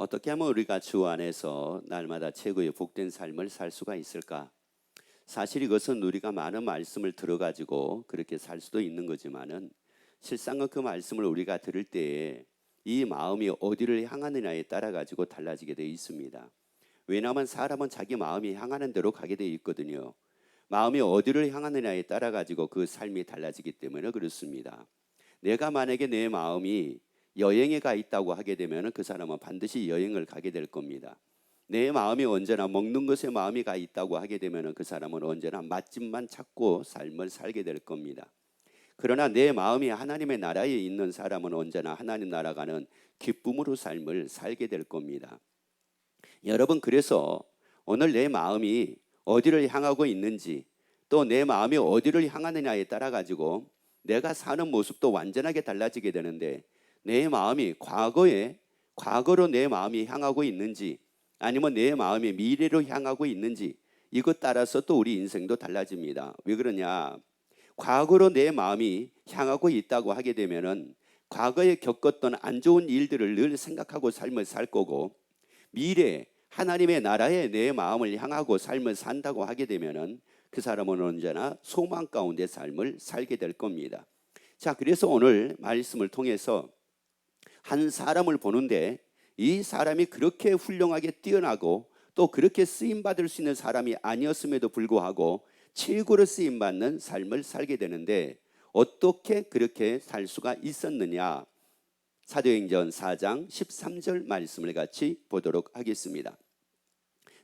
어떻게 하면 우리가 주 안에서 날마다 최고의 복된 삶을 살 수가 있을까? 사실 이것은 우리가 많은 말씀을 들어가지고 그렇게 살 수도 있는 거지만은 실상은 그 말씀을 우리가 들을 때에 이 마음이 어디를 향하느냐에 따라 가지고 달라지게 되어 있습니다. 왜냐하면 사람은 자기 마음이 향하는 대로 가게 되어 있거든요. 마음이 어디를 향하느냐에 따라 가지고 그 삶이 달라지기 때문에 그렇습니다. 내가 만약에 내 마음이 여행에 가 있다고 하게 되면 그 사람은 반드시 여행을 가게 될 겁니다. 내 마음이 언제나 먹는 것에 마음이 가 있다고 하게 되면 그 사람은 언제나 맛집만 찾고 삶을 살게 될 겁니다. 그러나 내 마음이 하나님의 나라에 있는 사람은 언제나 하나님 나라가는 기쁨으로 삶을 살게 될 겁니다. 여러분, 그래서 오늘 내 마음이 어디를 향하고 있는지, 또 내 마음이 어디를 향하느냐에 따라 가지고 내가 사는 모습도 완전하게 달라지게 되는데, 내 마음이 과거로 내 마음이 향하고 있는지, 아니면 내 마음이 미래로 향하고 있는지, 이것 따라서 또 우리 인생도 달라집니다. 왜 그러냐? 과거로 내 마음이 향하고 있다고 하게 되면은 과거에 겪었던 안 좋은 일들을 늘 생각하고 삶을 살 거고, 미래 하나님의 나라에 내 마음을 향하고 삶을 산다고 하게 되면은 그 사람은 언제나 소망 가운데 삶을 살게 될 겁니다. 자, 그래서 오늘 말씀을 통해서 한 사람을 보는데, 이 사람이 그렇게 훌륭하게 뛰어나고 또 그렇게 쓰임 받을 수 있는 사람이 아니었음에도 불구하고 최고로 쓰임 받는 삶을 살게 되는데, 어떻게 그렇게 살 수가 있었느냐? 사도행전 4장 13절 말씀을 같이 보도록 하겠습니다.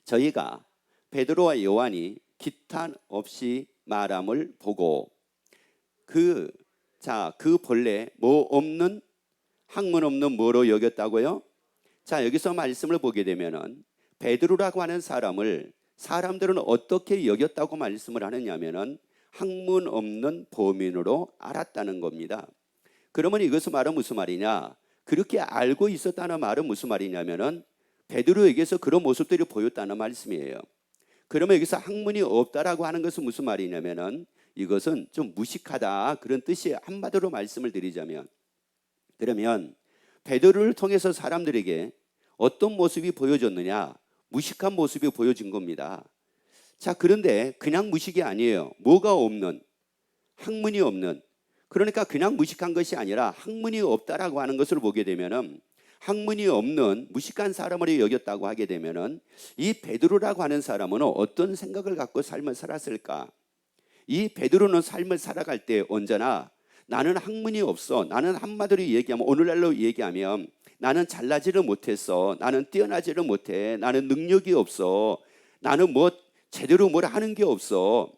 저희가 베드로와 요한이 기탄 없이 말함을 보고 그 본래 뭐 없는, 학문 없는 뭐로 여겼다고요? 자, 여기서 말씀을 보게 되면은 베드로라고 하는 사람을 사람들은 어떻게 여겼다고 말씀을 하느냐면은 학문 없는 범인으로 알았다는 겁니다. 그러면 이것은 말은 무슨 말이냐? 그렇게 알고 있었다는 말은 무슨 말이냐면은 베드로에게서 그런 모습들이 보였다는 말씀이에요. 그러면 여기서 학문이 없다라고 하는 것은 무슨 말이냐면은 이것은 좀 무식하다, 그런 뜻이 한마디로 말씀을 드리자면, 그러면 베드로를 통해서 사람들에게 어떤 모습이 보여졌느냐? 무식한 모습이 보여진 겁니다. 자, 그런데 그냥 무식이 아니에요. 뭐가 없는, 학문이 없는, 그러니까 그냥 무식한 것이 아니라 학문이 없다라고 하는 것을 보게 되면은, 학문이 없는 무식한 사람으로 여겼다고 하게 되면은 이 베드로라고 하는 사람은 어떤 생각을 갖고 삶을 살았을까? 이 베드로는 삶을 살아갈 때 언제나 나는 학문이 없어, 나는 한마디로 얘기하면, 오늘날로 얘기하면 나는 잘나지를 못했어, 나는 뛰어나지를 못해, 나는 능력이 없어, 나는 뭐 제대로 뭘 하는 게 없어,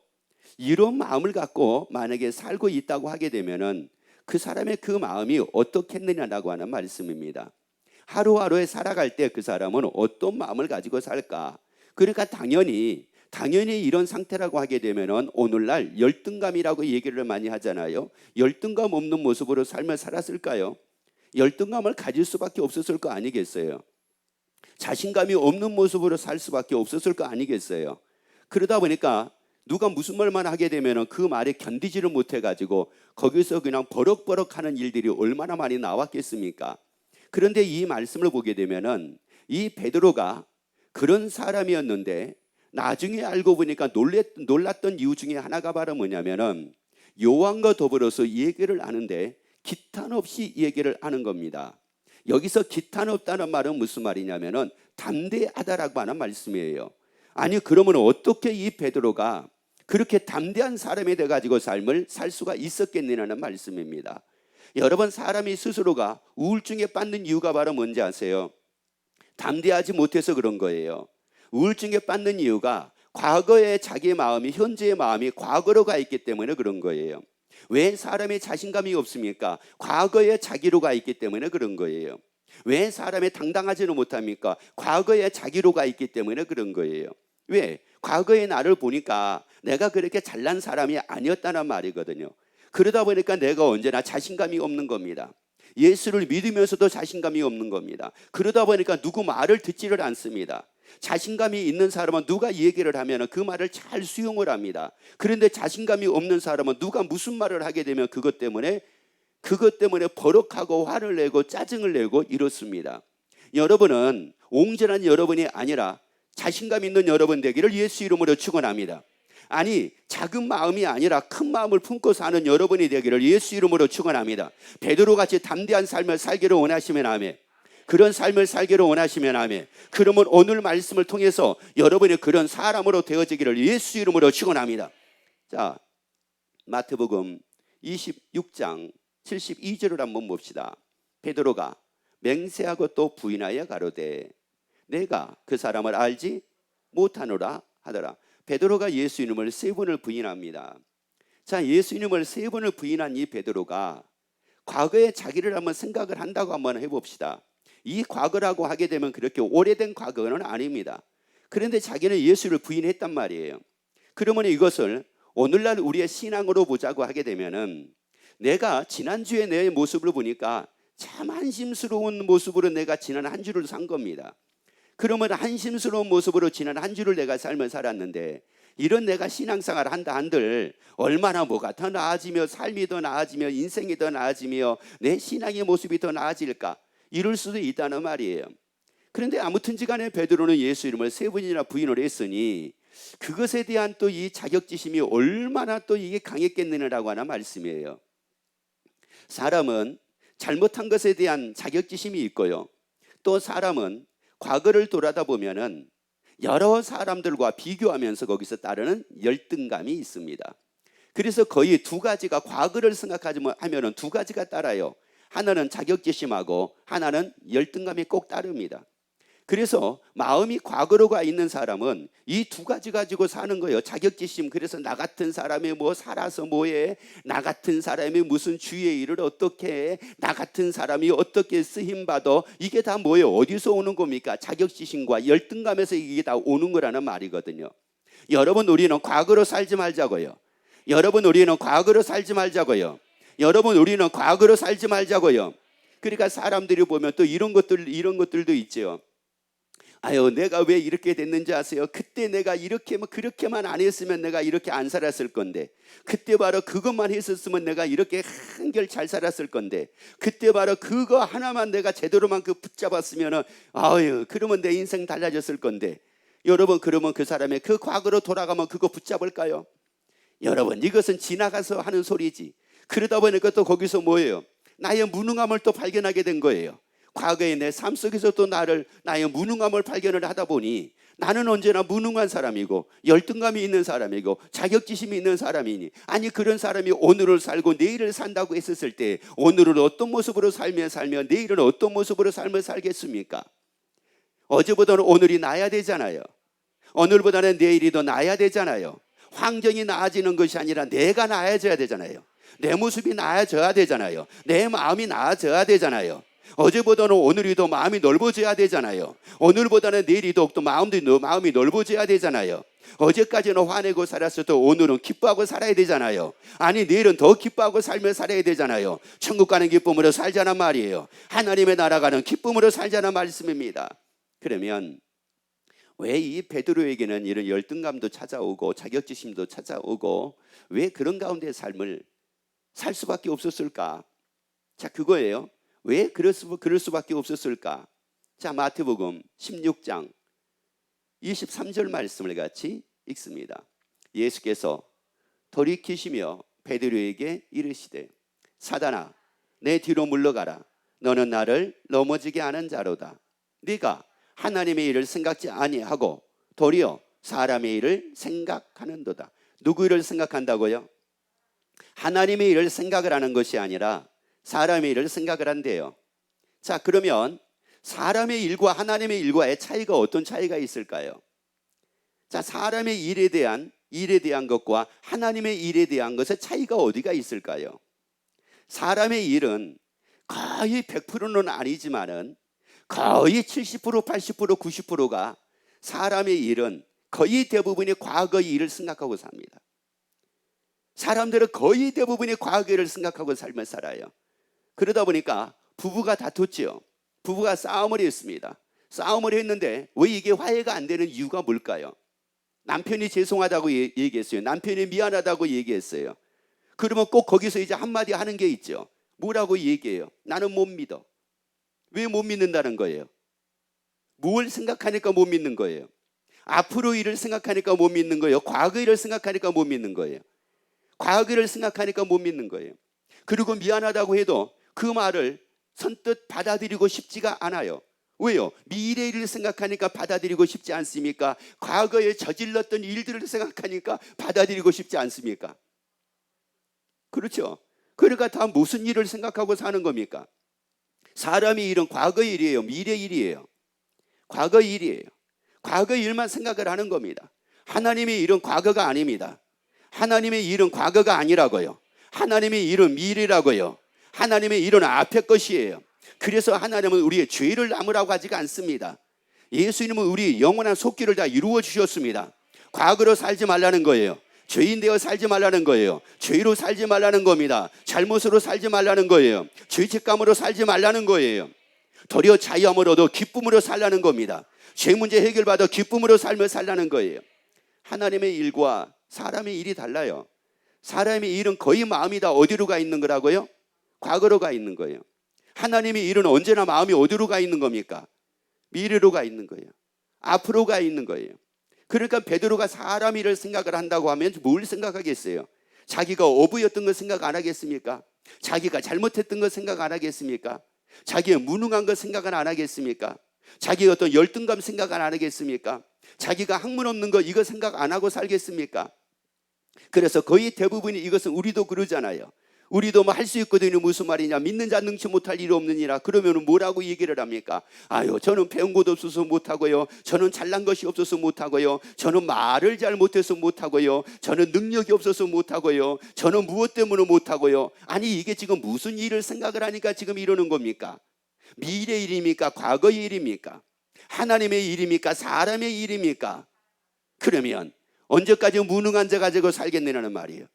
이런 마음을 갖고 만약에 살고 있다고 하게 되면은 그 사람의 그 마음이 어떻겠느냐라고 하는 말씀입니다. 하루하루에 살아갈 때 그 사람은 어떤 마음을 가지고 살까? 그러니까 당연히 이런 상태라고 하게 되면은 오늘날 열등감이라고 얘기를 많이 하잖아요. 열등감 없는 모습으로 삶을 살았을까요? 열등감을 가질 수밖에 없었을 거 아니겠어요? 자신감이 없는 모습으로 살 수밖에 없었을 거 아니겠어요? 그러다 보니까 누가 무슨 말만 하게 되면은 그 말에 견디지를 못해 가지고 거기서 그냥 버럭버럭 하는 일들이 얼마나 많이 나왔겠습니까? 그런데 이 말씀을 보게 되면은 이 베드로가 그런 사람이었는데, 나중에 알고 보니까 놀랐던 이유 중에 하나가 바로 뭐냐면은 요한과 더불어서 얘기를 하는데 기탄 없이 얘기를 하는 겁니다. 여기서 기탄 없다는 말은 무슨 말이냐면은 담대하다라고 하는 말씀이에요. 아니, 그러면 어떻게 이 베드로가 그렇게 담대한 사람이 돼가지고 삶을 살 수가 있었겠느냐는 말씀입니다. 여러분, 사람이 스스로가 우울증에 빠진 이유가 바로 뭔지 아세요? 담대하지 못해서 그런 거예요. 우울증에 빠진 이유가 과거의 자기의 마음이, 현재의 마음이 과거로 가 있기 때문에 그런 거예요. 왜 사람의 자신감이 없습니까? 과거의 자기로 가 있기 때문에 그런 거예요. 왜 사람이 당당하지는 못합니까? 과거의 자기로 가 있기 때문에 그런 거예요. 왜? 과거의 나를 보니까 내가 그렇게 잘난 사람이 아니었다는 말이거든요. 그러다 보니까 내가 언제나 자신감이 없는 겁니다. 예수를 믿으면서도 자신감이 없는 겁니다. 그러다 보니까 누구 말을 듣지를 않습니다. 자신감이 있는 사람은 누가 얘기를 하면 그 말을 잘 수용을 합니다. 그런데 자신감이 없는 사람은 누가 무슨 말을 하게 되면 그것 때문에 버럭하고 화를 내고 짜증을 내고 이렇습니다. 여러분은 옹졸한 여러분이 아니라 자신감 있는 여러분 되기를 예수 이름으로 축원합니다. 아니, 작은 마음이 아니라 큰 마음을 품고 사는 여러분이 되기를 예수 이름으로 축원합니다. 베드로같이 담대한 삶을 살기를 원하시면 아멘. 그런 삶을 살기를 원하시면 아멘. 그러면 오늘 말씀을 통해서 여러분이 그런 사람으로 되어지기를 예수 이름으로 축원합니다. 자, 마태복음 26장 72절을 한번 봅시다. 베드로가 맹세하고 또 부인하여 가로되 내가 그 사람을 알지 못하노라 하더라. 베드로가 예수 이름을 3번을 부인합니다. 자, 예수 이름을 3번을 부인한 이 베드로가 과거에 자기를 한번 생각을 한다고 한번 해봅시다. 이 과거라고 하게 되면 그렇게 오래된 과거는 아닙니다. 그런데 자기는 예수를 부인했단 말이에요. 그러면 이것을 오늘날 우리의 신앙으로 보자고 하게 되면은 내가 지난주에 내 모습을 보니까 참 한심스러운 모습으로 내가 지난 한 주를 산 겁니다. 그러면 한심스러운 모습으로 지난 한 주를 내가 삶을 살았는데 이런 내가 신앙생활을 한다 한들 얼마나 뭐가 더 나아지며 삶이 더 나아지며 인생이 더 나아지며 내 신앙의 모습이 더 나아질까 이럴 수도 있다는 말이에요. 그런데 아무튼지 간에 베드로는 예수 이름을 3번이나 부인을 했으니 그것에 대한 또 이 자격지심이 얼마나 또 이게 강했겠느냐라고 하는 말씀이에요. 사람은 잘못한 것에 대한 자격지심이 있고요. 또 사람은 과거를 돌아다 보면은 여러 사람들과 비교하면서 거기서 따르는 열등감이 있습니다. 그래서 거의 두 가지가 과거를 생각하면은 두 가지가 따라요. 하나는 자격지심하고 하나는 열등감이 꼭 따릅니다. 그래서 마음이 과거로 가 있는 사람은 이 두 가지 가지고 사는 거예요. 자격지심. 그래서 나 같은 사람이 뭐 살아서 뭐해? 나 같은 사람이 무슨 주의 일을 어떻게 해? 나 같은 사람이 어떻게 쓰임 받아? 이게 다 뭐예요? 어디서 오는 겁니까? 자격지심과 열등감에서 이게 다 오는 거라는 말이거든요. 여러분, 우리는 과거로 살지 말자고요. 여러분, 우리는 과거로 살지 말자고요. 여러분, 우리는 과거로 살지 말자고요. 그러니까 사람들이 보면 또 이런 것들도 있죠. 아유, 내가 왜 이렇게 됐는지 아세요? 그때 내가 그렇게만 안 했으면 내가 이렇게 안 살았을 건데, 그때 바로 그것만 했었으면 내가 이렇게 한결 잘 살았을 건데, 그때 바로 그거 하나만 내가 제대로만 붙잡았으면 아유, 그러면 내 인생 달라졌을 건데. 여러분, 그러면 그 사람의 그 과거로 돌아가면 그거 붙잡을까요? 여러분, 이것은 지나가서 하는 소리지. 그러다 보니까 또 거기서 뭐예요? 나의 무능함을 또 발견하게 된 거예요. 과거의 내 삶 속에서 또 나의 무능함을 발견을 하다 보니 나는 언제나 무능한 사람이고 열등감이 있는 사람이고 자격지심이 있는 사람이니, 아니 그런 사람이 오늘을 살고 내일을 산다고 했었을 때 오늘을 어떤 모습으로 살며 내일은 어떤 모습으로 삶을 살겠습니까? 어제보다는 오늘이 나아야 되잖아요. 오늘보다는 내일이 더 나아야 되잖아요. 환경이 나아지는 것이 아니라 내가 나아져야 되잖아요. 내 모습이 나아져야 되잖아요. 내 마음이 나아져야 되잖아요. 어제보다는 오늘이 더 마음이 넓어져야 되잖아요. 오늘보다는 내일이 더욱더 마음이 넓어져야 되잖아요. 어제까지는 화내고 살았어도 오늘은 기뻐하고 살아야 되잖아요. 아니, 내일은 더 기뻐하고 살며 살아야 되잖아요. 천국 가는 기쁨으로 살자는 말이에요. 하나님의 나라 가는 기쁨으로 살자는 말씀입니다. 그러면 왜 이 베드로에게는 이런 열등감도 찾아오고 자격지심도 찾아오고 왜 그런 가운데 삶을 살 수밖에 없었을까? 자, 그거예요. 왜 그럴 수밖에 없었을까? 자, 마태복음 16장 23절 말씀을 같이 읽습니다. 예수께서 돌이키시며 베드로에게 이르시되 사단아, 내 뒤로 물러가라. 너는 나를 넘어지게 하는 자로다. 네가 하나님의 일을 생각지 아니하고 도리어 사람의 일을 생각하는도다. 누구 일을 생각한다고요? 하나님의 일을 생각을 하는 것이 아니라 사람의 일을 생각을 한대요. 자, 그러면 사람의 일과 하나님의 일과의 차이가 어떤 차이가 있을까요? 자, 사람의 일에 대한 것과 하나님의 일에 대한 것의 차이가 어디가 있을까요? 사람의 일은 거의 100%는 아니지만은 거의 70%, 80%, 90%가 사람의 일은 거의 대부분이 과거의 일을 생각하고 삽니다. 사람들은 거의 대부분이 과거의 일을 생각하고 삶을 살아요. 그러다 보니까 부부가 다퉜지요. 부부가 싸움을 했습니다. 싸움을 했는데 왜 이게 화해가 안 되는 이유가 뭘까요? 남편이 죄송하다고 얘기했어요. 남편이 미안하다고 얘기했어요. 그러면 꼭 거기서 이제 한마디 하는 게 있죠. 뭐라고 얘기해요? 나는 못 믿어. 왜 못 믿는다는 거예요? 뭘 생각하니까 못 믿는 거예요? 앞으로 일을 생각하니까 못 믿는 거예요? 과거 일을 생각하니까 못 믿는 거예요? 과거 일을 생각하니까 못 믿는 거예요. 그리고 미안하다고 해도 그 말을 선뜻 받아들이고 싶지가 않아요. 왜요? 미래 일을 생각하니까 받아들이고 싶지 않습니까? 과거에 저질렀던 일들을 생각하니까 받아들이고 싶지 않습니까? 그렇죠? 그러니까 다 무슨 일을 생각하고 사는 겁니까? 사람의 일은 과거 일이에요? 미래 일이에요? 과거 일이에요. 과거 일만 생각을 하는 겁니다. 하나님의 일은 과거가 아닙니다. 하나님의 일은 과거가 아니라고요. 하나님의 일은 미래라고요. 하나님의 일은 앞의 것이에요. 그래서 하나님은 우리의 죄를 남으라고 하지가 않습니다. 예수님은 우리 영원한 속기를 다 이루어 주셨습니다. 과거로 살지 말라는 거예요. 죄인 되어 살지 말라는 거예요. 죄로 살지 말라는 겁니다. 잘못으로 살지 말라는 거예요. 죄책감으로 살지 말라는 거예요. 도리어 자유함을 얻어 기쁨으로 살라는 겁니다. 죄 문제 해결받아 기쁨으로 삶을 살라는 거예요. 하나님의 일과 사람의 일이 달라요. 사람의 일은 거의 마음이 다 어디로 가 있는 거라고요? 과거로 가 있는 거예요. 하나님의 일은 언제나 마음이 어디로 가 있는 겁니까? 미래로 가 있는 거예요. 앞으로 가 있는 거예요. 그러니까 베드로가 사람 일을 생각을 한다고 하면 뭘 생각하겠어요? 자기가 어부였던 거 생각 안 하겠습니까? 자기가 잘못했던 거 생각 안 하겠습니까? 자기의 무능한 거 생각은 안 하겠습니까? 자기의 어떤 열등감 생각 안 하겠습니까? 자기가 학문 없는 거 이거 생각 안 하고 살겠습니까? 그래서 거의 대부분이 이것은 우리도 그러잖아요. 우리도 뭐 할 수 있거든요. 무슨 말이냐? 믿는 자 능치 못할 일 없느니라. 그러면 뭐라고 얘기를 합니까? 아유, 저는 배운 것 없어서 못하고요. 저는 잘난 것이 없어서 못하고요. 저는 말을 잘 못해서 못하고요. 저는 능력이 없어서 못하고요. 저는 무엇 때문에 못하고요. 아니, 이게 지금 무슨 일을 생각을 하니까 지금 이러는 겁니까? 미래 일입니까? 과거의 일입니까? 하나님의 일입니까? 사람의 일입니까? 그러면 언제까지 무능한 자 가지고 살겠느냐는 말이에요.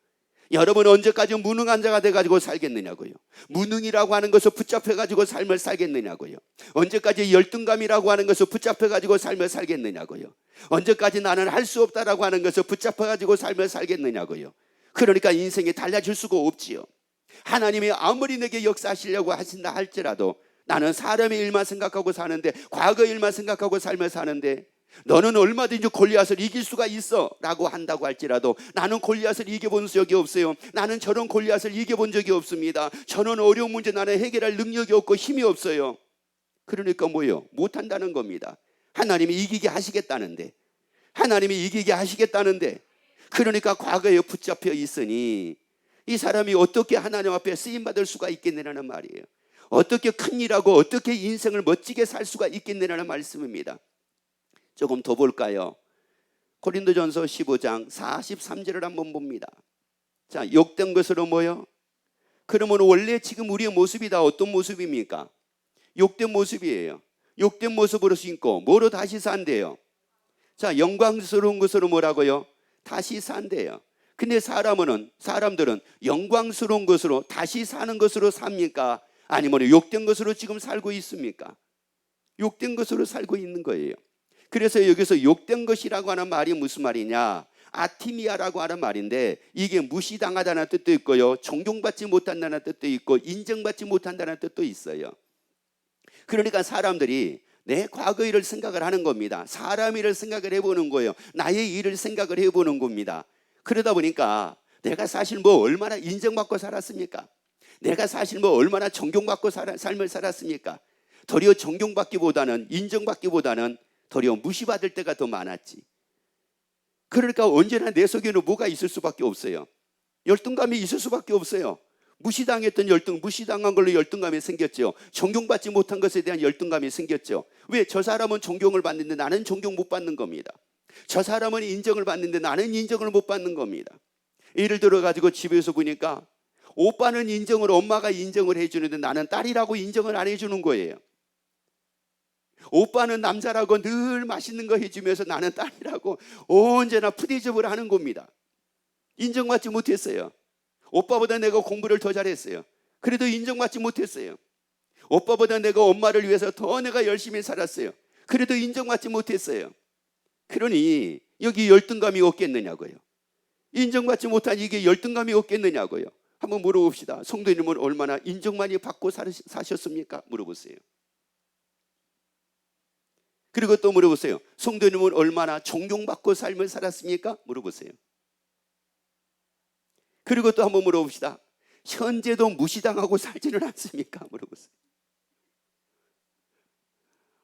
여러분, 언제까지 무능한 자가 돼가지고 살겠느냐고요? 무능이라고 하는 것을 붙잡혀가지고 삶을 살겠느냐고요? 언제까지 열등감이라고 하는 것을 붙잡혀가지고 삶을 살겠느냐고요? 언제까지 나는 할 수 없다라고 하는 것을 붙잡혀가지고 삶을 살겠느냐고요? 그러니까 인생이 달라질 수가 없지요. 하나님이 아무리 내게 역사하시려고 하신다 할지라도 나는 사람의 일만 생각하고 사는데, 과거 일만 생각하고 삶을 사는데, 너는 얼마든지 골리앗을 이길 수가 있어 라고 한다고 할지라도 나는 골리앗을 이겨본 적이 없어요. 나는 저런 골리앗을 이겨본 적이 없습니다. 저는 어려운 문제 나는 해결할 능력이 없고 힘이 없어요. 그러니까 뭐예요? 못한다는 겁니다. 하나님이 이기게 하시겠다는데, 하나님이 이기게 하시겠다는데, 그러니까 과거에 붙잡혀 있으니 이 사람이 어떻게 하나님 앞에 쓰임받을 수가 있겠느냐는 말이에요. 어떻게 큰 일하고 어떻게 인생을 멋지게 살 수가 있겠느냐는 말씀입니다. 조금 더 볼까요? 고린도전서 15장 43절을 한번 봅니다. 자, 욕된 것으로 뭐요? 그러면 원래 지금 우리의 모습이 다 어떤 모습입니까? 욕된 모습이에요. 욕된 모습으로 신고 뭐로 다시 산대요? 자, 영광스러운 것으로 뭐라고요? 다시 산대요. 근데 사람들은 영광스러운 것으로 다시 사는 것으로 삽니까? 아니면 욕된 것으로 지금 살고 있습니까? 욕된 것으로 살고 있는 거예요. 그래서 여기서 욕된 것이라고 하는 말이 무슨 말이냐? 아티미아라고 하는 말인데, 이게 무시당하다는 뜻도 있고요, 존경받지 못한다는 뜻도 있고, 인정받지 못한다는 뜻도 있어요. 그러니까 사람들이 내 과거 일을 생각을 하는 겁니다. 사람 일을 생각을 해보는 거예요. 나의 일을 생각을 해보는 겁니다. 그러다 보니까 내가 사실 뭐 얼마나 인정받고 살았습니까? 내가 사실 뭐 얼마나 존경받고 삶을 살았습니까? 도리어 존경받기보다는, 인정받기보다는 도리어 무시받을 때가 더 많았지. 그러니까 언제나 내 속에는 뭐가 있을 수밖에 없어요. 열등감이 있을 수밖에 없어요. 무시당했던 무시당한 걸로 열등감이 생겼죠. 존경받지 못한 것에 대한 열등감이 생겼죠. 왜? 저 사람은 존경을 받는데 나는 존경 못 받는 겁니다. 저 사람은 인정을 받는데 나는 인정을 못 받는 겁니다. 예를 들어 가지고 집에서 보니까 오빠는 인정을, 엄마가 인정을 해주는데 나는 딸이라고 인정을 안 해주는 거예요. 오빠는 남자라고 늘 맛있는 거 해주면서 나는 딸이라고 언제나 푸대접을 하는 겁니다. 인정받지 못했어요. 오빠보다 내가 공부를 더 잘했어요. 그래도 인정받지 못했어요. 오빠보다 내가 엄마를 위해서 더 내가 열심히 살았어요. 그래도 인정받지 못했어요. 그러니 여기 열등감이 없겠느냐고요. 인정받지 못한 이게 열등감이 없겠느냐고요. 한번 물어봅시다. 성도님은 얼마나 인정 많이 받고 사셨습니까? 물어보세요. 그리고 또 물어보세요. 성도님은 얼마나 존경받고 삶을 살았습니까? 물어보세요. 그리고 또 한번 물어봅시다. 현재도 무시당하고 살지는 않습니까? 물어보세요.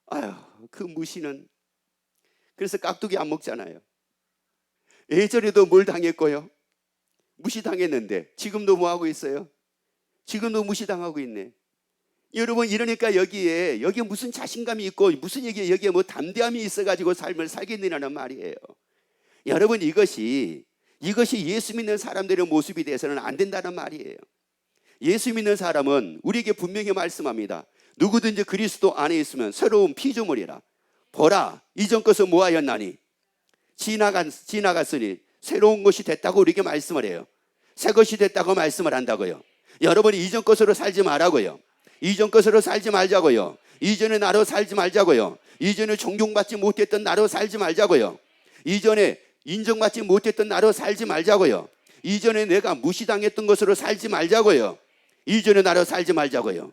아유, 그 무시는, 그래서 깍두기 안 먹잖아요. 예전에도 뭘 당했고요? 무시당했는데 지금도 뭐 하고 있어요? 지금도 무시당하고 있네. 여러분, 이러니까 여기에 무슨 자신감이 있고 무슨 여기에 뭐 담대함이 있어가지고 삶을 살겠느냐는 말이에요. 여러분, 이것이 예수 믿는 사람들의 모습이 돼서는 안 된다는 말이에요. 예수 믿는 사람은 우리에게 분명히 말씀합니다. 누구든지 그리스도 안에 있으면 새로운 피조물이라. 보라, 이전 것은 뭐하였나니 지나갔으니 새로운 것이 됐다고 우리에게 말씀을 해요. 새 것이 됐다고 말씀을 한다고요. 여러분이 이전 것으로 살지 말라고요. 이전 것으로 살지 말자고요. 이전에 나로 살지 말자고요. 이전에 존경받지 못했던 나로 살지 말자고요. 이전에 인정받지 못했던 나로 살지 말자고요. 이전에 내가 무시당했던 것으로 살지 말자고요. 이전에 나로 살지 말자고요.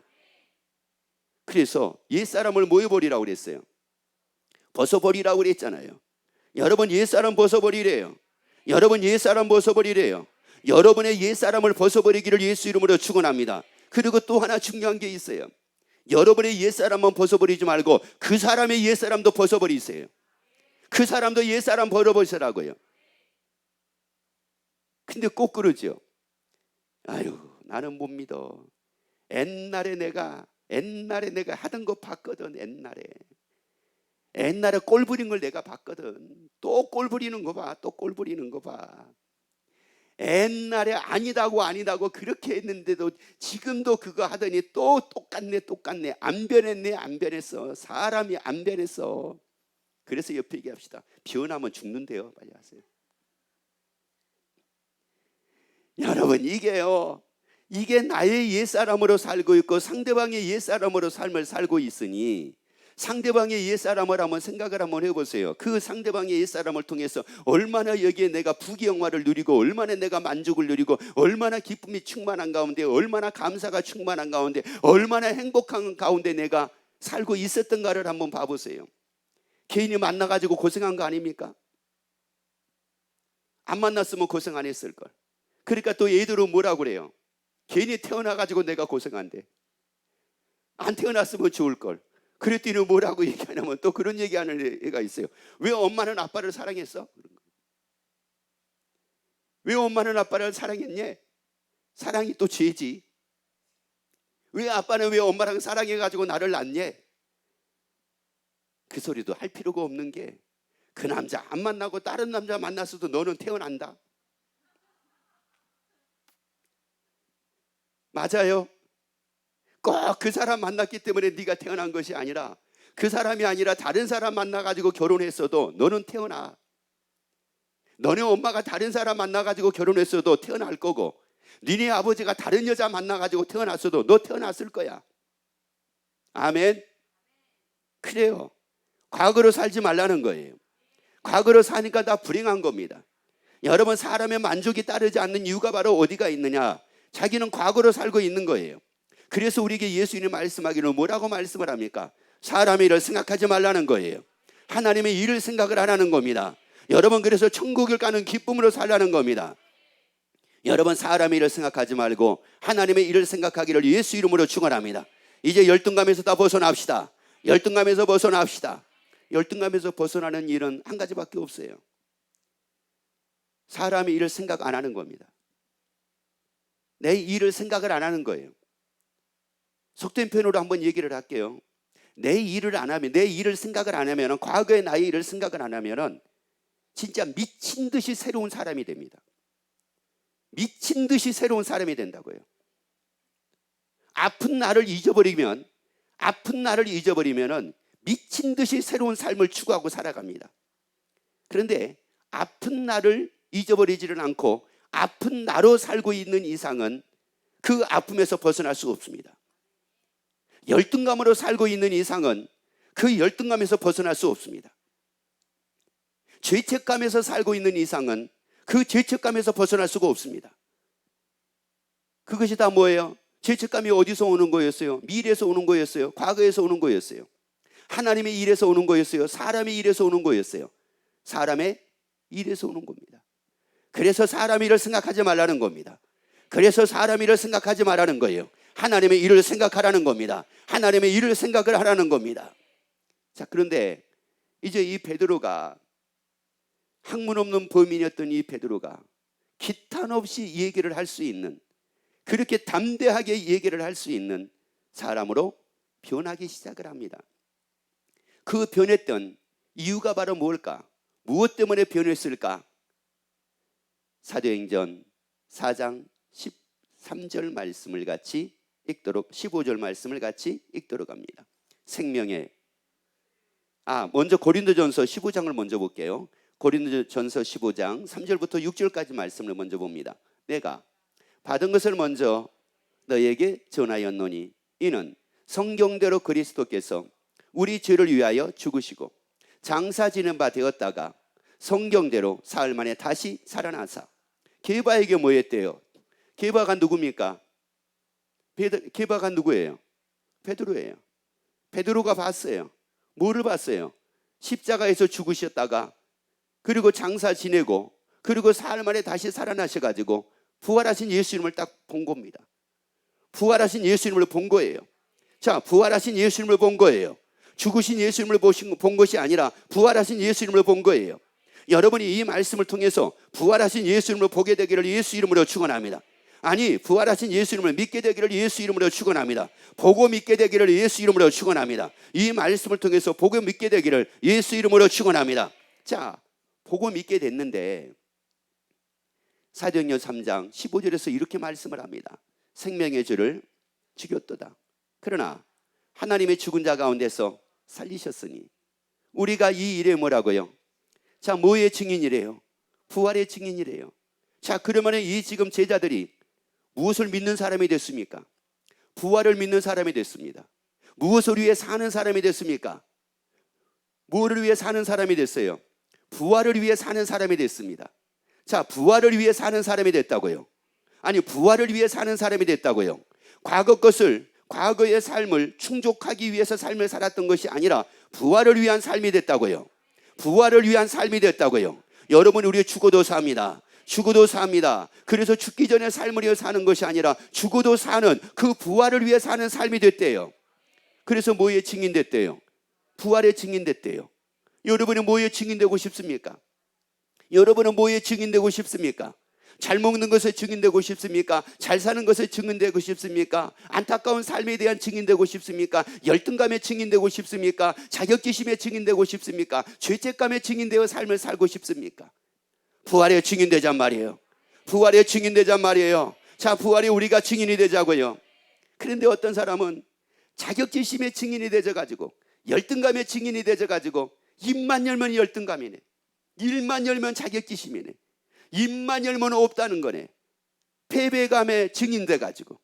그래서 옛사람을 모여버리라고 그랬어요. 벗어버리라고 그랬잖아요. 여러분, 옛사람 벗어버리래요. 여러분, 옛사람 벗어버리래요. 여러분의 옛사람을 벗어버리기를 예수 이름으로 축원합니다. 그리고 또 하나 중요한 게 있어요. 여러분의 옛사람만 벗어버리지 말고 그 사람의 옛사람도 벗어버리세요. 그 사람도 옛사람 벗어버리라고요. 근데 꼭 그러죠. 아유, 나는 못 믿어. 옛날에 내가 하던 거 봤거든. 옛날에 꼴 부린 걸 내가 봤거든. 또 꼴 부리는 거 봐. 또 꼴 부리는 거 봐. 옛날에 아니다고 그렇게 했는데도 지금도 그거 하더니 또 똑같네. 안 변했어. 사람이 안 변했어. 그래서 옆에 얘기합시다. 변하면 죽는데요. 빨리 하세요. 여러분, 이게 나의 옛사람으로 살고 있고 상대방의 옛사람으로 삶을 살고 있으니 상대방의 옛사람을 한번 생각을 한번 해보세요. 그 상대방의 옛사람을 통해서 얼마나 여기에 내가 부귀영화를 누리고 얼마나 내가 만족을 누리고 얼마나 기쁨이 충만한 가운데 얼마나 감사가 충만한 가운데 얼마나 행복한 가운데 내가 살고 있었던가를 한번 봐보세요. 개인이 만나가지고 고생한 거 아닙니까? 안 만났으면 고생 안 했을걸. 그러니까 또 얘들은 뭐라고 그래요? 괜히 태어나가지고 내가 고생한대. 안 태어났으면 좋을걸. 그랬더니 뭐라고 얘기하냐면 또 그런 얘기하는 애가 있어요. 왜 엄마는 아빠를 사랑했어? 왜 엄마는 아빠를 사랑했냐? 사랑이 또 죄지. 왜 아빠는 왜 엄마랑 사랑해가지고 나를 낳냐? 그 소리도 할 필요가 없는 게 그 남자 안 만나고 다른 남자 만났어도 너는 태어난다. 맞아요. 꼭 그 사람 만났기 때문에 네가 태어난 것이 아니라 그 사람이 아니라 다른 사람 만나가지고 결혼했어도 너는 태어나. 너네 엄마가 다른 사람 만나가지고 결혼했어도 태어날 거고 니네 아버지가 다른 여자 만나가지고 태어났어도 너 태어났을 거야. 아멘. 그래요. 과거로 살지 말라는 거예요. 과거로 사니까 다 불행한 겁니다. 여러분, 사람의 만족이 따르지 않는 이유가 바로 어디가 있느냐? 자기는 과거로 살고 있는 거예요. 그래서 우리에게 예수님이 말씀하기를 뭐라고 말씀을 합니까? 사람의 일을 생각하지 말라는 거예요. 하나님의 일을 생각을 하라는 겁니다. 여러분, 그래서 천국을 가는 기쁨으로 살라는 겁니다. 여러분, 사람의 일을 생각하지 말고 하나님의 일을 생각하기를 예수 이름으로 축원합니다. 이제 열등감에서 다 벗어납시다. 열등감에서 벗어납시다. 열등감에서 벗어나는 일은 한 가지밖에 없어요. 사람의 일을 생각 안 하는 겁니다. 내 일을 생각을 안 하는 거예요. 속된 표현으로 한번 얘기를 할게요. 내 일을 안 하면, 내 일을 생각을 안 하면, 과거의 나의 일을 생각을 안 하면 진짜 미친 듯이 새로운 사람이 됩니다. 미친 듯이 새로운 사람이 된다고요. 아픈 나를 잊어버리면 미친 듯이 새로운 삶을 추구하고 살아갑니다. 그런데 아픈 나를 잊어버리지는 않고 아픈 나로 살고 있는 이상은 그 아픔에서 벗어날 수 없습니다. 열등감으로 살고 있는 이상은 그 열등감에서 벗어날 수 없습니다. 죄책감에서 살고 있는 이상은 그 죄책감에서 벗어날 수가 없습니다. 그것이 다 뭐예요? 죄책감이 어디서 오는 거였어요? 미래에서 오는 거였어요? 과거에서 오는 거였어요? 하나님의 일에서 오는 거였어요? 사람의 일에서 오는 거였어요? 사람의 일에서 오는 겁니다. 그래서 사람 일을 생각하지 말라는 겁니다. 그래서 사람 일을 생각하지 말라는 거예요. 하나님의 일을 생각하라는 겁니다. 하나님의 일을 생각을 하라는 겁니다. 자, 그런데 이제 이 베드로가, 학문 없는 범인이었던 이 베드로가 기탄 없이 얘기를 할 수 있는, 그렇게 담대하게 얘기를 할 수 있는 사람으로 변하기 시작을 합니다. 그 변했던 이유가 바로 뭘까? 무엇 때문에 변했을까? 사도행전 4장 13절 말씀을 같이 읽도록, 15절 말씀을 같이 읽도록 합니다. 생명의, 먼저 고린도전서 15장을 먼저 볼게요. 고린도전서 15장 3절부터 6절까지 말씀을 먼저 봅니다. 내가 받은 것을 먼저 너에게 전하였노니 이는 성경대로 그리스도께서 우리 죄를 위하여 죽으시고 장사 지는 바 되었다가 성경대로 사흘 만에 다시 살아나사. 게바에게 뭐 했대요? 게바가 누굽니까? 게바가 누구예요? 베드로예요. 베드로가 봤어요. 뭐를 봤어요? 십자가에서 죽으셨다가, 그리고 장사 지내고, 그리고 사흘 만에 다시 살아나셔가지고 부활하신 예수님을 딱 본 겁니다. 부활하신 예수님을 본 거예요. 자, 부활하신 예수님을 본 거예요. 죽으신 예수님을 본 것이 아니라 부활하신 예수님을 본 거예요. 여러분이 이 말씀을 통해서 부활하신 예수님을 보게 되기를 예수 이름으로 축원합니다. 아니, 부활하신 예수님을 믿게 되기를 예수 이름으로 축원합니다. 보고 믿게 되기를 예수 이름으로 축원합니다. 이 말씀을 통해서 보고 믿게 되기를 예수 이름으로 축원합니다. 자, 보고 믿게 됐는데 사도행전 3장 15절에서 이렇게 말씀을 합니다. 생명의 주를 죽였도다. 그러나 하나님의 죽은 자 가운데서 살리셨으니 우리가 이 일에 뭐라고요? 자, 뭐의 증인이래요? 부활의 증인이래요. 자, 그러면 이 지금 제자들이 무엇을 믿는 사람이 됐습니까? 부활을 믿는 사람이 됐습니다. 무엇을 위해 사는 사람이 됐습니까? 뭐를 위해 사는 사람이 됐어요? 부활을 위해 사는 사람이 됐습니다. 자, 부활을 위해 사는 사람이 됐다고요? 아니, 부활을 위해 사는 사람이 됐다고요? 과거의 삶을 충족하기 위해서 삶을 살았던 것이 아니라 부활을 위한 삶이 됐다고요? 부활을 위한 삶이 됐다고요? 여러분, 우리 죽어도 삽니다. 죽어도 삽니다. 그래서 죽기 전에 삶을 위해 사는 것이 아니라 죽어도 사는 그 부활을 위해 사는 삶이 됐대요. 그래서 뭐에 증인됐대요? 부활의 증인됐대요. 여러분은 뭐에 증인되고 싶습니까? 여러분은 뭐에 증인되고 싶습니까? 잘 먹는 것에 증인되고 싶습니까? 잘 사는 것에 증인되고 싶습니까? 안타까운 삶에 대한 증인되고 싶습니까? 열등감에 증인되고 싶습니까? 자격지심에 증인되고 싶습니까? 죄책감에 증인되어 삶을 살고 싶습니까? 부활에 증인되자 말이에요. 부활에 증인되자 말이에요. 자, 부활에 우리가 증인이 되자고요. 그런데 어떤 사람은 자격지심의 증인이 되져가지고, 열등감의 증인이 되져가지고, 입만 열면 열등감이네, 일만 열면 자격지심이네, 입만 열면 없다는 거네. 패배감에 증인돼가지고.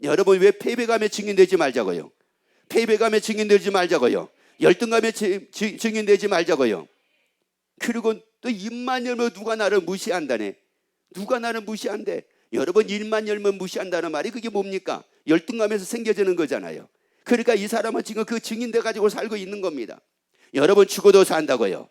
여러분, 왜 패배감에 증인되지 말자고요? 패배감에 증인되지 말자고요? 열등감에 증인되지 말자고요? 그리고 또 입만 열면 누가 나를 무시한다네. 누가 나를 무시한대. 여러분, 입만 열면 무시한다는 말이 그게 뭡니까? 열등감에서 생겨지는 거잖아요. 그러니까 이 사람은 지금 그 증인돼 가지고 살고 있는 겁니다. 여러분, 죽어도 산다고요?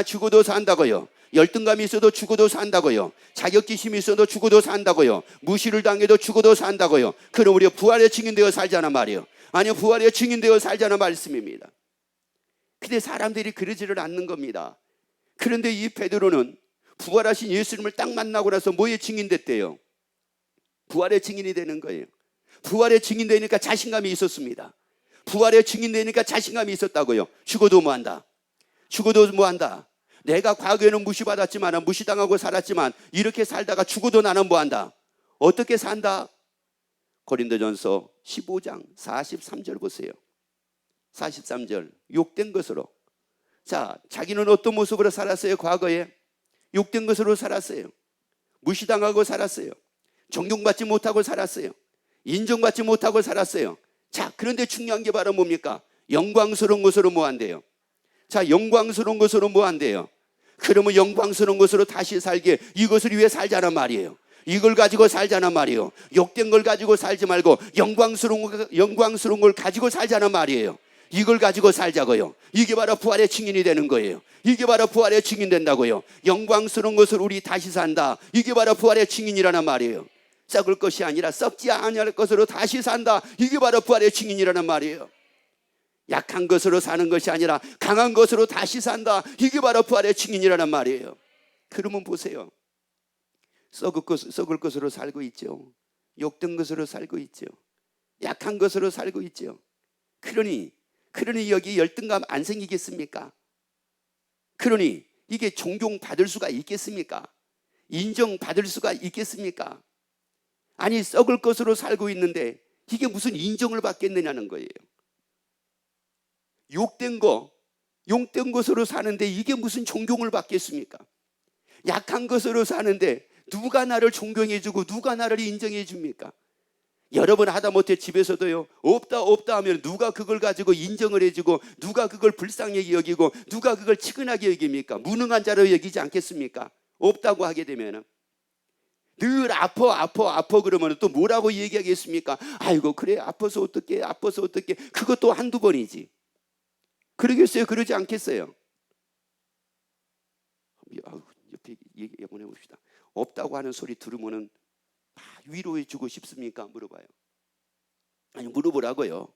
죽어도 산다고요? 열등감이 있어도 죽어도 산다고요? 자격지심이 있어도 죽어도 산다고요? 무시를 당해도 죽어도 산다고요? 그럼 우리가 부활의 증인되어 살자는 말이에요. 아니요, 부활의 증인되어 살자는 말씀입니다. 근데 사람들이 그러지를 않는 겁니다. 그런데 이 베드로는 부활하신 예수님을 딱 만나고 나서 뭐에 증인됐대요? 부활의 증인이 되는 거예요. 부활의 증인되니까 자신감이 있었습니다. 부활의 증인되니까 자신감이 있었다고요. 죽어도 뭐한다? 죽어도 뭐한다? 내가 과거에는 무시받았지만, 무시당하고 살았지만 이렇게 살다가 죽어도 나는 뭐한다? 어떻게 산다? 고린도전서 15장 43절 보세요. 43절, 욕된 것으로. 자, 자기는 어떤 모습으로 살았어요? 과거에 욕된 것으로 살았어요. 무시당하고 살았어요. 존경받지 못하고 살았어요. 인정받지 못하고 살았어요. 자, 그런데 중요한 게 바로 뭡니까? 영광스러운 것으로 뭐 한대요? 자, 영광스러운 것으로 뭐 한대요? 그러면 영광스러운 것으로 다시 살게, 이것을 위해 살자란 말이에요. 이걸 가지고 살자란 말이에요. 욕된 걸 가지고 살지 말고 영광스러운 걸 가지고 살자란 말이에요. 이걸 가지고 살자고요. 이게 바로 부활의 증인이 되는 거예요. 이게 바로 부활의 증인 된다고요. 영광스러운 것을 우리 다시 산다. 이게 바로 부활의 증인이라는 말이에요. 썩을 것이 아니라 썩지 아니할 것으로 다시 산다. 이게 바로 부활의 증인이라는 말이에요. 약한 것으로 사는 것이 아니라 강한 것으로 다시 산다. 이게 바로 부활의 증인이라는 말이에요. 그러면 보세요. 썩을 것으로 살고 있죠. 욕된 것으로 살고 있죠. 약한 것으로 살고 있죠. 그러니 여기 열등감 안 생기겠습니까? 그러니 이게 존경받을 수가 있겠습니까? 인정받을 수가 있겠습니까? 아니, 썩을 것으로 살고 있는데 이게 무슨 인정을 받겠느냐는 거예요. 욕된 것으로 사는데 이게 무슨 존경을 받겠습니까? 약한 것으로 사는데 누가 나를 존경해주고 누가 나를 인정해줍니까? 여러분 하다못해 집에서도요, 없다 하면 누가 그걸 가지고 인정을 해주고 누가 그걸 불쌍하게 여기고 누가 그걸 치근하게 여깁니까? 무능한 자로 여기지 않겠습니까? 없다고 하게 되면 늘 아파 그러면 또 뭐라고 얘기하겠습니까? 아이고 그래, 아파서 어떡해. 그것도 한두 번이지. 그러겠어요? 그러지 않겠어요? 옆에 얘기 한번 해봅시다. 없다고 하는 소리 들으면은 위로해 주고 싶습니까? 물어봐요. 아니, 물어보라고요.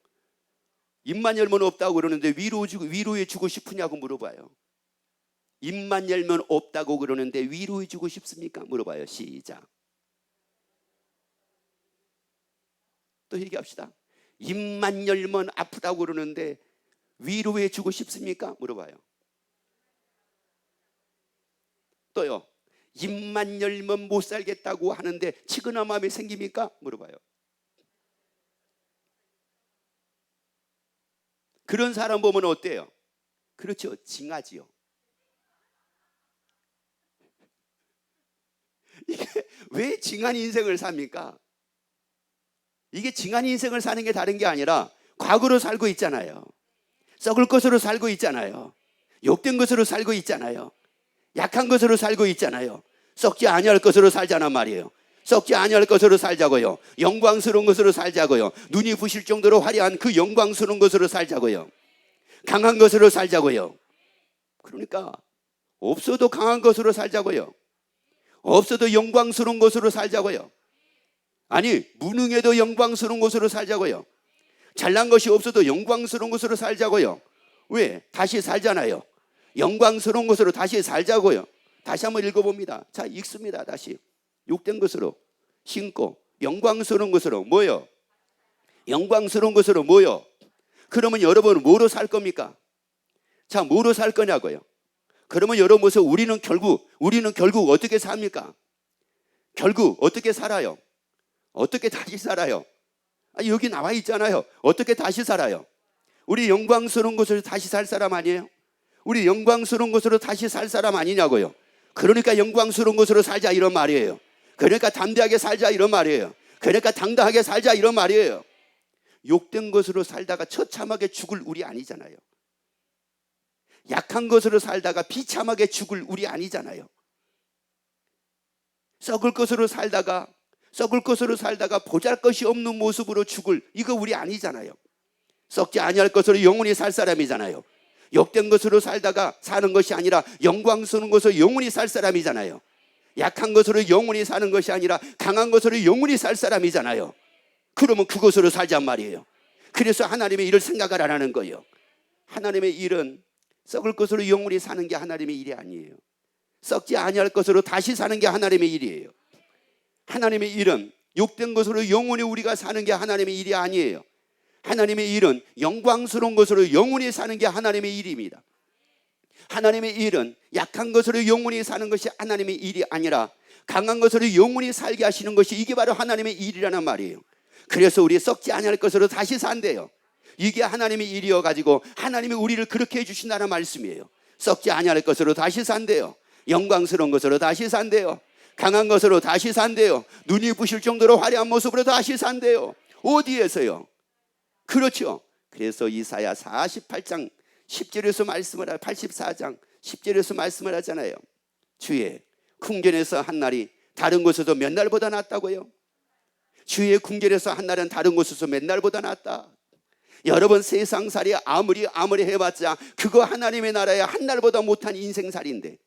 입만 열면 없다고 그러는데 위로해 주고 싶으냐고 물어봐요. 입만 열면 없다고 그러는데 위로해 주고 싶습니까? 물어봐요. 시작. 또 얘기합시다. 입만 열면 아프다고 그러는데 위로해 주고 싶습니까? 물어봐요. 또요. 입만 열면 못 살겠다고 하는데 치근한 마음이 생깁니까? 물어봐요. 그런 사람 보면 어때요? 그렇죠. 징하지요. 이게 왜 징한 인생을 삽니까? 이게 징한 인생을 사는 게 다른 게 아니라 과거로 살고 있잖아요. 썩을 것으로 살고 있잖아요. 욕된 것으로 살고 있잖아요. 약한 것으로 살고 있잖아요. 썩지 아니할 것으로 살자란 말이에요. 썩지 아니할 것으로 살자고요. 영광스러운 것으로 살자고요. 눈이 부실 정도로 화려한 그 영광스러운 것으로 살자고요. 강한 것으로 살자고요. 그러니까 없어도 강한 것으로 살자고요. 없어도 영광스러운 것으로 살자고요. 아니, 무능해도 영광스러운 것으로 살자고요. 잘난 것이 없어도 영광스러운 것으로 살자고요. 왜? 다시 살잖아요. 영광스러운 것으로 다시 살자고요. 다시 한번 읽어봅니다. 자, 읽습니다. 다시. 욕된 것으로 신고 영광스러운 것으로 뭐요? 영광스러운 것으로 뭐요? 그러면 여러분은 뭐로 살 겁니까? 자, 뭐로 살 거냐고요? 그러면 여러분, 우리는 결국 어떻게 삽니까? 결국 어떻게 살아요? 어떻게 다시 살아요? 여기 나와 있잖아요. 어떻게 다시 살아요? 우리 영광스러운 것으로 다시 살 사람 아니에요? 우리 영광스러운 것으로 다시 살 사람 아니냐고요. 그러니까 영광스러운 것으로 살자 이런 말이에요. 그러니까 담대하게 살자 이런 말이에요. 그러니까 당당하게 살자 이런 말이에요. 욕된 것으로 살다가 처참하게 죽을 우리 아니잖아요. 약한 것으로 살다가 비참하게 죽을 우리 아니잖아요. 썩을 것으로 살다가 보잘것이 없는 모습으로 죽을 이거 우리 아니잖아요. 썩지 아니할 것으로 영원히 살 사람이잖아요. 욕된 것으로 살다가 사는 것이 아니라 영광스러운 것으로 영원히 살 사람이잖아요. 약한 것으로 영원히 사는 것이 아니라 강한 것으로 영원히 살 사람이잖아요. 그러면 그것으로 살잔 말이에요. 그래서 하나님의 일을 생각을 안 하는 거예요. 하나님의 일은 썩을 것으로 영원히 사는 게 하나님의 일이 아니에요. 썩지 아니할 것으로 다시 사는 게 하나님의 일이에요. 하나님의 일은 욕된 것으로 영원히 우리가 사는 게 하나님의 일이 아니에요. 하나님의 일은 영광스러운 것으로 영원히 사는 게 하나님의 일입니다. 하나님의 일은 약한 것으로 영원히 사는 것이 하나님의 일이 아니라 강한 것으로 영원히 살게 하시는 것이 이게 바로 하나님의 일이라는 말이에요. 그래서 우리 썩지 아니할 것으로 다시 산대요. 이게 하나님의 일이어가지고 하나님이 우리를 그렇게 해주신다는 말씀이에요. 썩지 아니할 것으로 다시 산대요. 영광스러운 것으로 다시 산대요. 강한 것으로 다시 산대요. 눈이 부실 정도로 화려한 모습으로 다시 산대요. 어디에서요? 그렇죠. 그래서 이사야 48장 10절에서 말씀을 84장 10절에서 말씀을 하잖아요. 주의 궁전에서 한 날이 다른 곳에서 몇 날보다 낫다고요. 주의 궁전에서 한 날은 다른 곳에서 몇 날보다 낫다. 여러분 세상살이 아무리 해봤자 그거 하나님의 나라에 한 날보다 못한 인생살인데,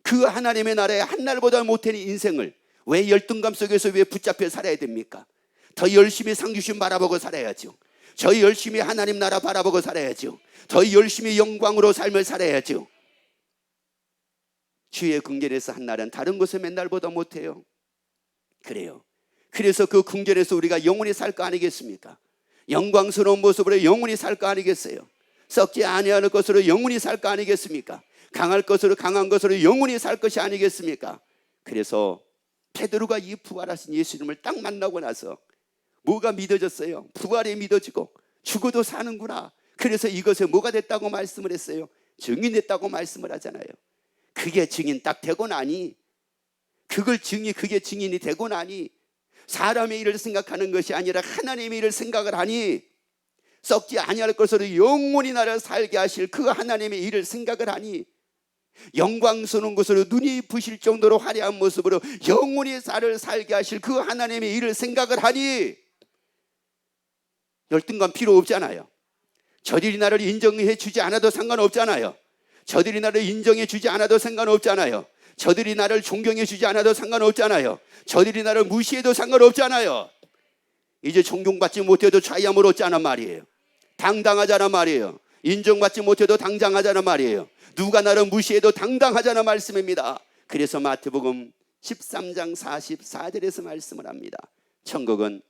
그 하나님의 나라에 한 날보다 못한 인생을 왜 열등감 속에서 왜 붙잡혀 살아야 됩니까? 더 열심히 상주심 바라보고 살아야죠. 더 열심히 하나님 나라 바라보고 살아야죠. 더 열심히 영광으로 삶을 살아야죠. 주의 궁전에서 한 날은 다른 곳에 맨날보다 못해요. 그래요. 그래서 그 궁전에서 우리가 영원히 살 거 아니겠습니까? 영광스러운 모습으로 영원히 살 거 아니겠어요? 썩지 아니하는 것으로 영원히 살 거 아니겠습니까? 강한 것으로 영원히 살 것이 아니겠습니까? 그래서 베드로가 이 부활하신 예수님을 딱 만나고 나서 뭐가 믿어졌어요? 부활이 믿어지고 죽어도 사는구나. 그래서 이것에 뭐가 됐다고 말씀을 했어요? 증인됐다고 말씀을 하잖아요. 그게 증인 딱 되고 나니, 그게 증인이 되고 나니 사람의 일을 생각하는 것이 아니라 하나님의 일을 생각을 하니, 썩지 아니할 것으로 영원히 나를 살게 하실 그 하나님의 일을 생각을 하니, 영광스러운 것으로 눈이 부실 정도로 화려한 모습으로 영원히 나를 살게 하실 그 하나님의 일을 생각을 하니 열등감 필요 없잖아요. 저들이 나를 인정해 주지 않아도 상관없잖아요. 저들이 나를 인정해 주지 않아도 상관없잖아요. 저들이 나를 존경해 주지 않아도 상관없잖아요. 저들이 나를 무시해도 상관없잖아요. 이제 존경받지 못해도 자유함을 얻자는 말이에요. 당당하자는 말이에요. 인정받지 못해도 당당하자는 말이에요. 누가 나를 무시해도 당당하자는 말씀입니다. 그래서 마태복음 13장 44절에서 말씀을 합니다. 천국은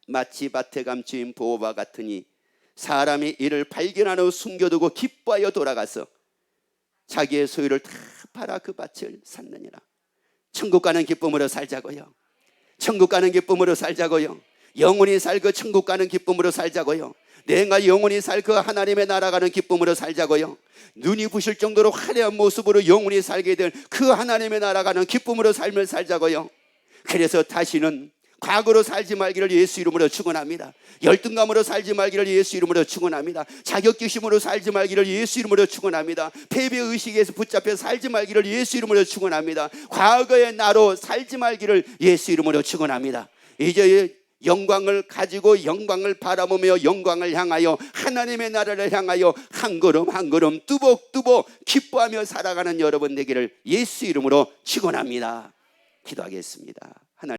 마치 밭에 감추인 보호와 같으니 사람이 이를 발견한 후 숨겨두고 기뻐하여 돌아가서 자기의 소유를 다 팔아 그 밭을 샀느니라. 천국 가는 기쁨으로 살자고요. 천국 가는 기쁨으로 살자고요. 영원히 살 그 천국 가는 기쁨으로 살자고요. 내가 영원히 살 그 하나님의 나라 가는 기쁨으로 살자고요. 눈이 부실 정도로 화려한 모습으로 영원히 살게 될 그 하나님의 나라 가는 기쁨으로 삶을 살자고요. 그래서 다시는 과거로 살지 말기를 예수 이름으로 축원합니다. 열등감으로 살지 말기를 예수 이름으로 축원합니다. 자격지심으로 살지 말기를 예수 이름으로 축원합니다. 패배의식에서 붙잡혀 살지 말기를 예수 이름으로 축원합니다. 과거의 나로 살지 말기를 예수 이름으로 축원합니다. 이제 영광을 가지고 영광을 바라보며 영광을 향하여 하나님의 나라를 향하여 한 걸음 한 걸음 뚜벅뚜벅 기뻐하며 살아가는 여러분 되기를 예수 이름으로 축원합니다. 기도하겠습니다.